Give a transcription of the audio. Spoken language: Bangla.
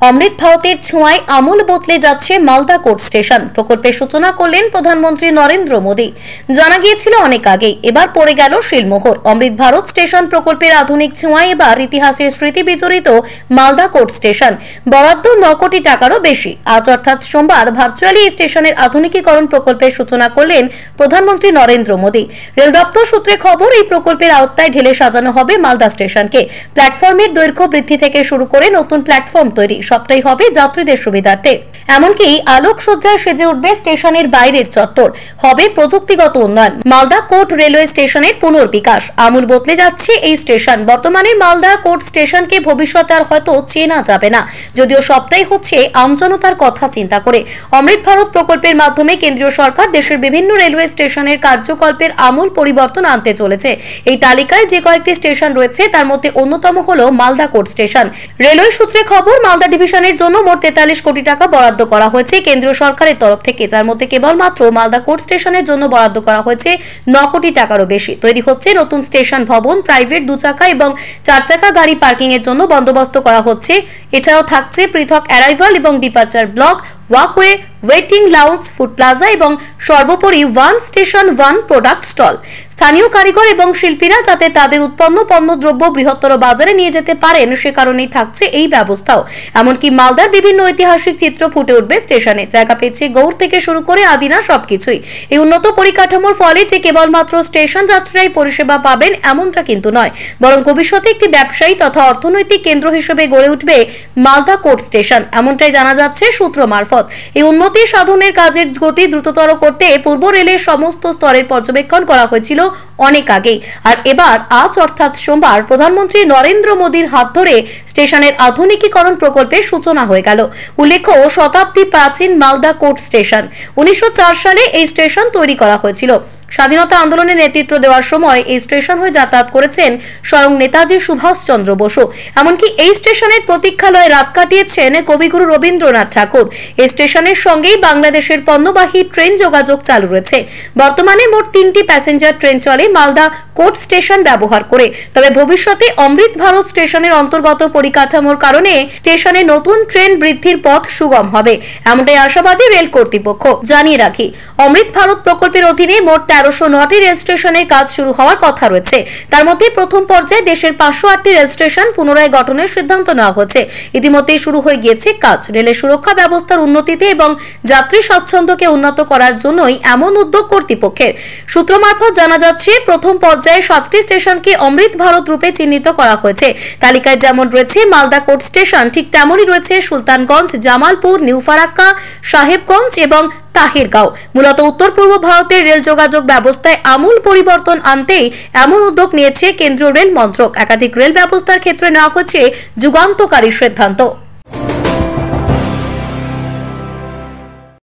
অমৃত ভারতের ছোঁয়ায় আমূল বদলে যাচ্ছে মালদা কোর্ট স্টেশন। প্রকল্পের সূচনা করলেন প্রধানমন্ত্রী নরেন্দ্র মোদী। জানা গিয়েছিল অনেক আগেই, এবার পড়ে গেল শিলমোহর। অমৃত ভারত স্টেশন প্রকল্পের আধুনিক ছোঁয়ায় এবার ইতিহাসের স্মৃতি বিজড়িত মালদা কোর্ট স্টেশন। বরাদ্দ 9 কোটি টাকারও বেশি। আজ অর্থাৎ সোমবার ভার্চুয়ালি এই স্টেশনের আধুনিকীকরণ প্রকল্পের সূচনা করলেন প্রধানমন্ত্রী নরেন্দ্র মোদী। রেল দপ্তর সূত্রে খবর, এই প্রকল্পের আওতায় ঢেলে সাজানো হবে মালদা স্টেশনকে। প্ল্যাটফর্মের দৈর্ঘ্য বৃদ্ধি থেকে শুরু করে নতুন প্ল্যাটফর্ম তৈরি সবটাই হবে যাত্রীদের সুবিধার্থে। এমনকি আলোকসজ্জায় সেজে উঠবে স্টেশনের বাইরের চত্বর, হবে প্রযুক্তিগত উন্নয়ন। মালদা কোর্ট রেলওয়ে স্টেশনের পুনর্বিকাশ। আমূল বদলে যাচ্ছে এই স্টেশন। বর্তমানে মালদা কোর্ট স্টেশনকে ভবিষ্যতে আর হয়তো চেনা যাবে না, যদিও সবটাই হচ্ছে আমজনতার কথা চিন্তা করে। অমৃত ভারত প্রকল্পের মাধ্যমে কেন্দ্রীয় সরকার দেশের বিভিন্ন রেলওয়ে স্টেশনের কার্যকল্পের আমূল পরিবর্তন আনতে চলেছে। এই তালিকায় যে কয়েকটি স্টেশন রয়েছে তার মধ্যে অন্যতম হলো মালদা কোর্ট স্টেশন। রেলওয়ে সূত্রে খবর, মালদা ডিভিশনের জন্য মোট 43 কোটি টাকা বরাদ্দ করা হয়েছে কেন্দ্রীয় সরকারের তরফ থেকে, যার মধ্যে কেবলমাত্র মালদা কোর্ট স্টেশনের জন্য বরাদ্দ করা হয়েছে 9 কোটি টাকারও বেশি। তৈরি হচ্ছে নতুন স্টেশন ভবন, প্রাইভেট 2 চাকা এবং 4 চাকা গাড়ি পার্কিং এর জন্য বন্দোবস্ত করা হচ্ছে। এছাড়াও থাকছে পৃথক অ্যারাইভাল এবং departure block, walkway, waiting lounge, food plaza এবং সর্বোপরি one station one product stall. স্থানীয় কারিগর এবং শিল্পীরা যাতে তাদের উৎপন্ন পণ্যদ্রব্য বৃহত্তর বাজারে নিয়ে যেতে পারেন, সে কারণেই থাকছে এই ব্যবস্থাও। এমনকি মালদার বিভিন্ন ঐতিহাসিক চিত্র ফুটে উঠবে স্টেশনে। জায়গা পেয়েছে গৌড় থেকে শুরু করে আদিনা সবকিছুই। এই উন্নত পরিকাঠামোর ফলে যে কেবলমাত্র স্টেশন যাত্রীরাই পরিষেবা পাবেন এমনটা কিন্তু নয়, বরং ভবিষ্যতে একটি ব্যবসায়ী তথা অর্থনৈতিক কেন্দ্র হিসেবে গড়ে উঠবে মালদা কোর্ট স্টেশন, এমনটাই জানা যাচ্ছে সূত্র মারফত। এই উন্নতি সাধনের কাজের গতি দ্রুততর করতে পূর্ব রেলের সমস্ত স্তরের পর্যবেক্ষণ করা হয়েছিল অনেক আগেই। আর এবার আজ অর্থাৎ সোমবার প্রধানমন্ত্রী নরেন্দ্র মোদীর হাত ধরে স্টেশনের আধুনিকীকরণ প্রকল্পের সূচনা হয়ে গেল। উল্লেখ্য, শতাব্দী প্রাচীন মালদা কোর্ট স্টেশন 1904 সালে এই স্টেশন তৈরি করা হয়েছিল। স্বাধীনতা আন্দোলনে নেতৃত্ব দেওয়ার সময় এই স্টেশন হয়ে যাতায়াত করেছেন স্বয়ং নেতাজি সুভাষচন্দ্র বসু। এমনকি এই স্টেশনের প্রতীক্ষালয়ে রাত কাটিয়েছেন কবিগুরু রবীন্দ্রনাথ ঠাকুর। এই স্টেশনের সঙ্গেই বাংলাদেশের পণ্যবাহী ট্রেন যোগাযোগ চালু রয়েছে। বর্তমানে মোট 3টি প্যাসেঞ্জার ট্রেন চলে মালদা কোর্ট স্টেশন ব্যবহার করে। তবে ভবিষ্যতে অমৃত ভারত স্টেশনের অন্তর্গত পরিকাঠামোর কারণে স্টেশনে নতুন ট্রেন বৃদ্ধির পথ সুগম হবে, এমনটাই আশাবাদী রেল কর্তৃপক্ষ। জানিয়ে রাখি, অমৃত ভারত প্রকল্পের অধীনে মোট 1309টি রেল স্টেশনের কাজ শুরু হওয়ার কথা রয়েছে। তার মধ্যে প্রথম পর্যায়ে দেশের 508টি রেল স্টেশন পুনরায় গঠনের সিদ্ধান্ত নেওয়া হয়েছে। ইতিমধ্যেই শুরু হয়ে গিয়েছে কাজ। রেলের সুরক্ষা ব্যবস্থার উন্নতিতে এবং যাত্রী স্বাচ্ছন্দ্যকে উন্নত করার জন্যই এমন উদ্যোগ কর্তৃপক্ষের। সূত্র মারফত জানা যাচ্ছে, প্রথম পর্যায়ে 7টি স্টেশনকে অমৃত ভারত রূপে চিহ্নিত করা হয়েছে। তালিকায় যেমন রয়েছে মালদা কোর্ট স্টেশন, ঠিক তেমনই রয়েছে সুলতানগঞ্জ, জামালপুর, নিউ ফারাক্কা, সাহেবগঞ্জ এবং তাহিরগাঁও। মূলত উত্তর পূর্ব ভারতের রেল যোগাযোগ ব্যবস্থায় আমূল পরিবর্তন আনতেই এমন উদ্যোগ নিয়েছে কেন্দ্রীয় রেল মন্ত্রক। একাধিক রেল ব্যবস্থার ক্ষেত্রে নেওয়া হচ্ছে যুগান্তকারী সিদ্ধান্ত।